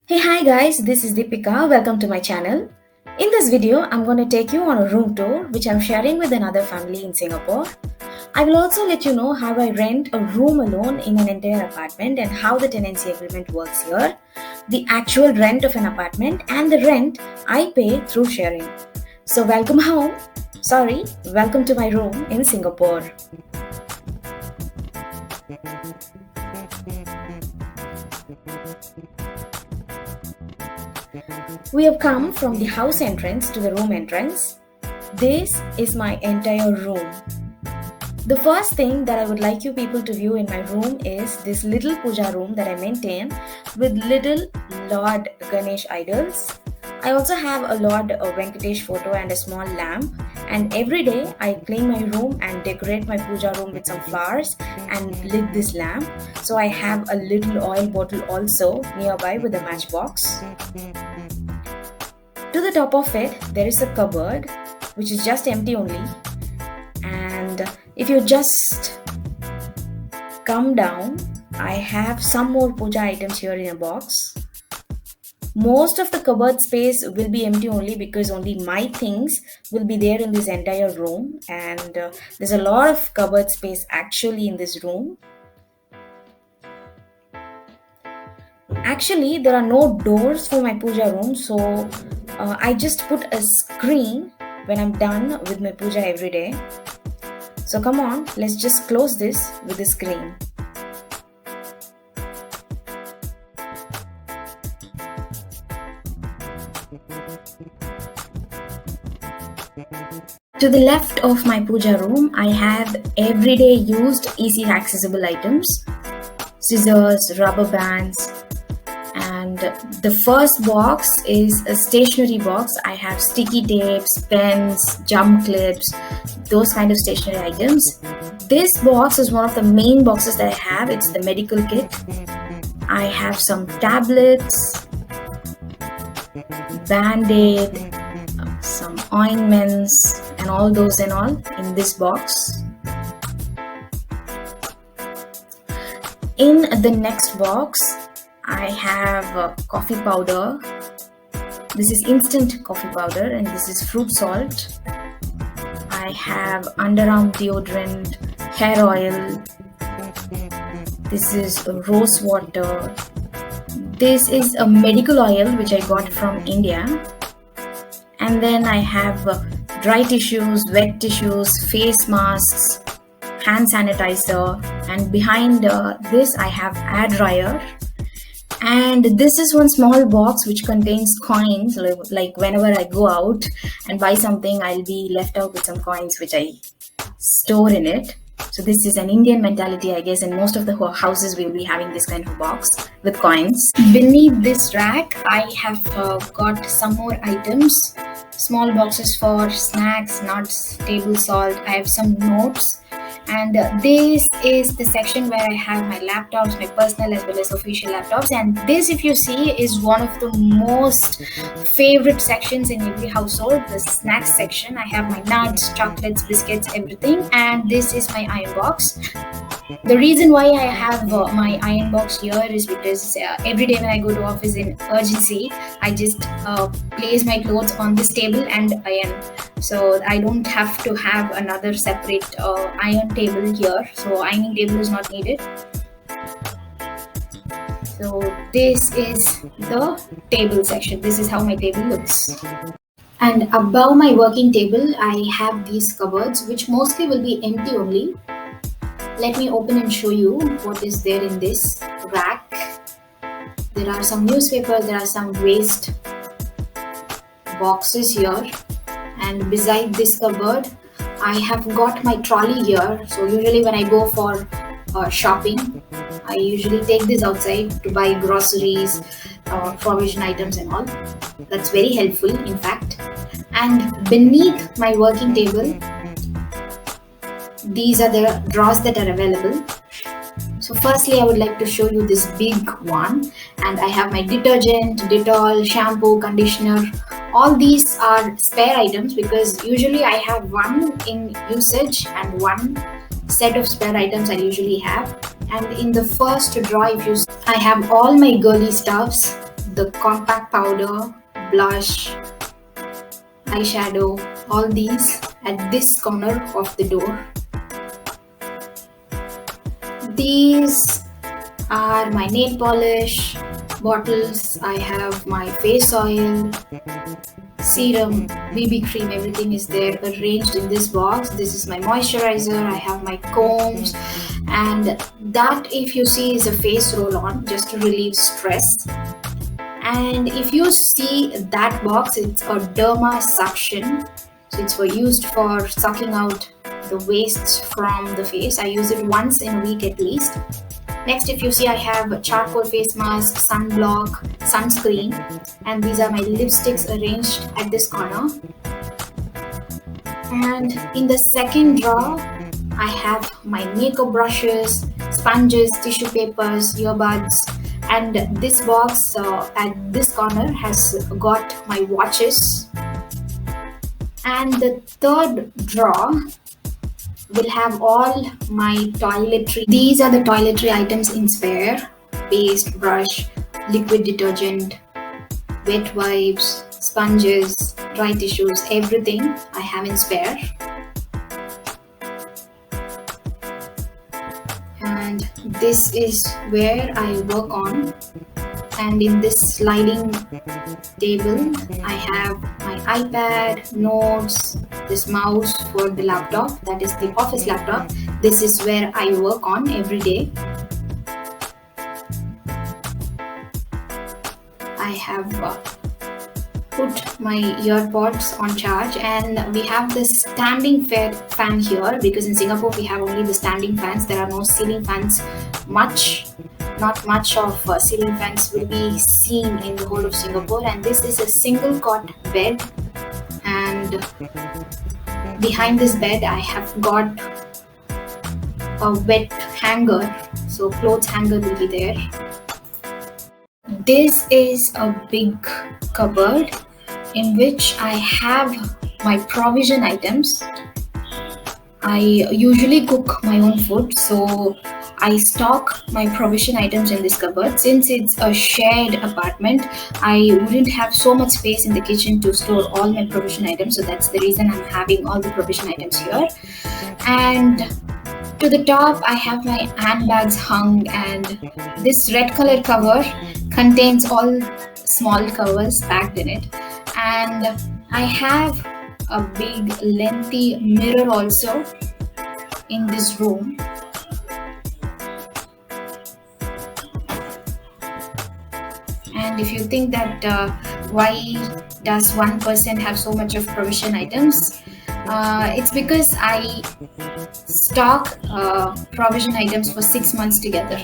Hey, hi guys, this is Deepika. Welcome to my channel. In this video, I'm going to take you on a room tour which I'm sharing with another family in Singapore. I will also let you know how I rent a room alone in an entire apartment and how the tenancy agreement works here, the actual rent of an apartment, and the rent I pay through sharing. So, welcome home. Sorry, welcome to my room in Singapore. We have come from the house entrance to the room entrance. This is my entire room. The first thing that I would like you people to view in my room is this little puja room that I maintain with little Lord Ganesh idols. I also have a Lord Venkatesh photo and a small lamp, and every day I clean my room and decorate my puja room with some flowers and lit this lamp. So I have a little oil bottle also nearby with a matchbox. To the top of it, there is a cupboard which is just empty only, and if you just come down, I have some more puja items here in a box. Most of the cupboard space will be empty only because only my things will be there in this entire room, and there's a lot of cupboard space actually in this room. Actually, there are no doors for my puja room, so I just put a screen when I'm done with my puja every day. So come on, let's just close this with the screen. To the left of my puja room, I have everyday used easy accessible items, scissors, rubber bands, and the first box is a stationery box. I have sticky tapes, pens, jump clips, those kind of stationery items. This box is one of the main boxes that I have. It's the medical kit. I have some tablets, band-aid, some ointments, and all those and all in this box. In the next box, I have coffee powder. This is instant coffee powder, and this is fruit salt. I have underarm deodorant, hair oil. This is rose water. This is a medical oil which I got from India. And then I have dry tissues, wet tissues, face masks, hand sanitizer, and behind this I have air dryer. And this is one small box which contains coins, like whenever I go out and buy something, I'll be left out with some coins which I store in it. So this is an Indian mentality, I guess, and most of the houses will be having this kind of box with coins. Beneath this rack, I have got some more items, small boxes for snacks, nuts, table salt. I have some notes. And this is the section where I have my laptops, my personal as well as official laptops. And this, if you see, is one of the most favorite sections in every household, the snacks section. I have my nuts, chocolates, biscuits, everything. And this is my iron box. The reason why I have my iron box here is because every day when I go to office in urgency, I just place my clothes on this table and iron. So I don't have to have another separate iron table here. So ironing table is not needed. So this is the table section. This is how my table looks. And above my working table, I have these cupboards, which mostly will be empty only. Let me open and show you what is there in this rack. There are some newspapers, there are some waste boxes here, and beside this cupboard I have got my trolley here. So usually when I go for shopping, I usually take this outside to buy groceries, provision items and all. That's very helpful, in fact. And beneath my working table, these are the drawers that are available. So firstly, I would like to show you this big one, and I have my detergent, Dettol, shampoo, conditioner. All these are spare items because usually I have one in usage and one set of spare items I usually have. And in the first drawer, if you see, I have all my girly stuffs, the compact powder, blush, eyeshadow, all these at this corner of the door. These are my nail polish bottles. I have my face oil, serum, BB cream, everything is there arranged in this box. This is my moisturizer. I have my combs, and that, if you see, is a face roll on just to relieve stress. And if you see that box, it's a derma suction, so it's used for sucking out the wastes from the face. I use it once in a week at least. Next, if you see, I have charcoal face mask, sunblock, sunscreen, and these are my lipsticks arranged at this corner. And in the second drawer, I have my makeup brushes, sponges, tissue papers, earbuds, and this box at this corner has got my watches. And the third drawer will have all my toiletry. These are the toiletry items in spare: paste, brush, liquid detergent, wet wipes, sponges, dry tissues, everything I have in spare. And this is where I work on. And in this sliding table, I have my iPad, notes, this mouse for the laptop, that is the office laptop. This is where I work on every day. I have put my earpods on charge, and we have this standing fan here because in Singapore we have only the standing fans. There are no ceiling fans not much of ceiling fans will be seen in the whole of Singapore. And this is a single cot bed, and behind this bed I have got a wet hanger, so clothes hanger will be there. This is a big cupboard in which I have my provision items. I usually cook my own food, so I stock my provision items in this cupboard. Since it's a shared apartment, I wouldn't have so much space in the kitchen to store all my provision items, so that's the reason I'm having all the provision items here. And to the top, I have my handbags hung, and this red color cover contains all small covers packed in it. And I have a big lengthy mirror also in this room. And if you think that why does one person have so much of provision items, it's because I stock provision items for 6 months together.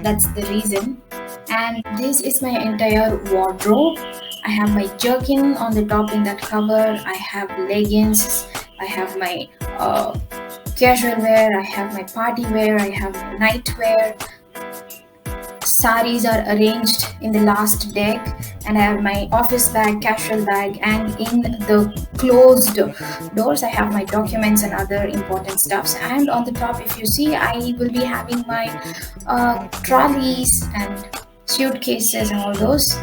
That's the reason. And this is my entire wardrobe. I have my jerkin on the top in that cover. I have leggings. I have my casual wear. I have my party wear. I have my night wear. Saris are arranged in the last deck, and I have my office bag, casual bag, and in the closed doors I have my documents and other important stuffs. And on the top, if you see, I will be having my trolleys and suitcases and all those.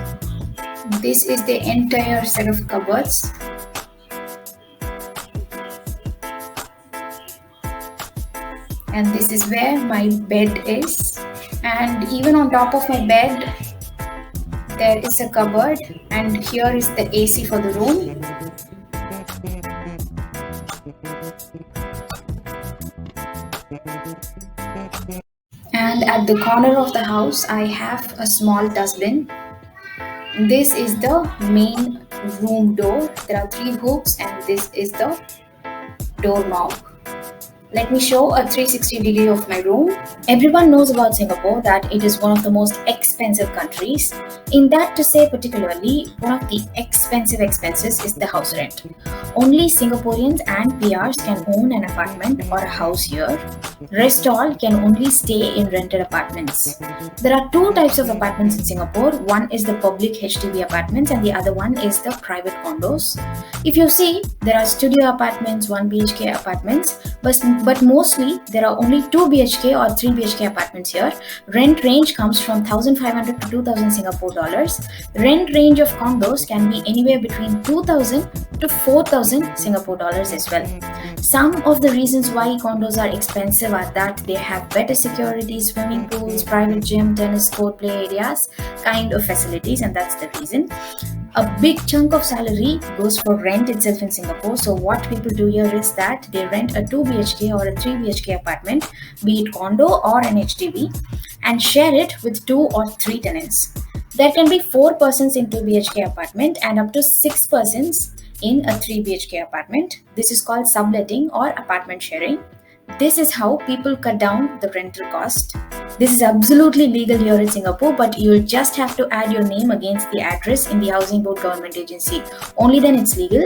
This is the entire set of cupboards. And this is where my bed is. And even on top of my bed there is a cupboard, and here is the AC for the room. And at the corner of the house I have a small dustbin. This is the main room door. There are 3 hooks, and this is the door knob. Let me show a 360-degree of my room. Everyone knows about Singapore that it is one of the most expensive countries. In that, to say particularly, one of the expensive expenses is the house rent. Only Singaporeans and PRs can own an apartment or a house here. Rest all can only stay in rented apartments. There are 2 types of apartments in Singapore. One is the public HDB apartments, and the other one is the private condos. If you see, there are studio apartments, 1 BHK apartments. but mostly there are only 2 BHK or 3 BHK apartments here. Rent range comes from 1,500 to 2,000 Singapore dollars. Rent range of condos can be anywhere between 2,000 to 4,000 Singapore dollars as well. Some of the reasons why condos are expensive are that they have better security, swimming pools, private gym, tennis court, play areas, kind of facilities, and that's the reason. A big chunk of salary goes for rent itself in Singapore. So what people do here is that they rent a 2 BHK or a 3 BHK apartment, be it condo or an HDB, and share it with 2 or 3 tenants. There can be 4 persons in 2 BHK apartment and up to 6 persons in a 3 BHK apartment. This is called subletting or apartment sharing. This is how people cut down the rental cost. This is absolutely legal here in Singapore, but you'll just have to add your name against the address in the Housing Board government agency. Only then it's legal.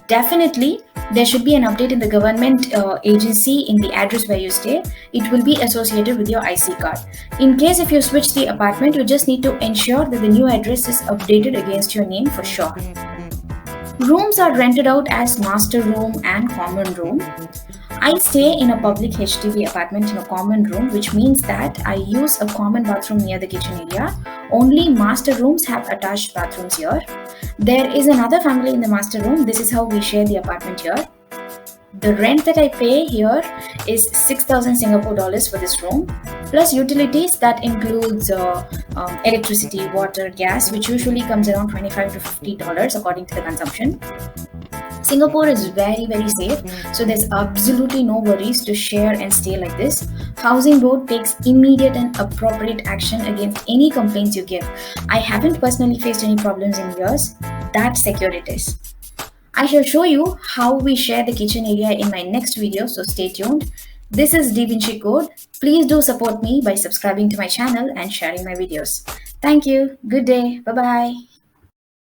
Definitely, there should be an update in the government agency in the address where you stay. It will be associated with your IC card. In case if you switch the apartment, you just need to ensure that the new address is updated against your name for sure. Rooms are rented out as master room and common room. I stay in a public HDB apartment in a common room, which means that I use a common bathroom near the kitchen area. Only master rooms have attached bathrooms here. There is another family in the master room. This is how we share the apartment here. The rent that I pay here is 6,000 Singapore dollars for this room, plus utilities that includes electricity, water, gas, which usually comes around $25 to $50 according to the consumption. Singapore is very safe, so there's absolutely no worries to share and stay like this. Housing Board takes immediate and appropriate action against any complaints you give. I haven't personally faced any problems in years. That's secure it is. I shall show you how we share the kitchen area in my next video, so stay tuned. This is Vinci Code. Please do support me by subscribing to my channel and sharing my videos. Thank you. Good day. Bye-bye.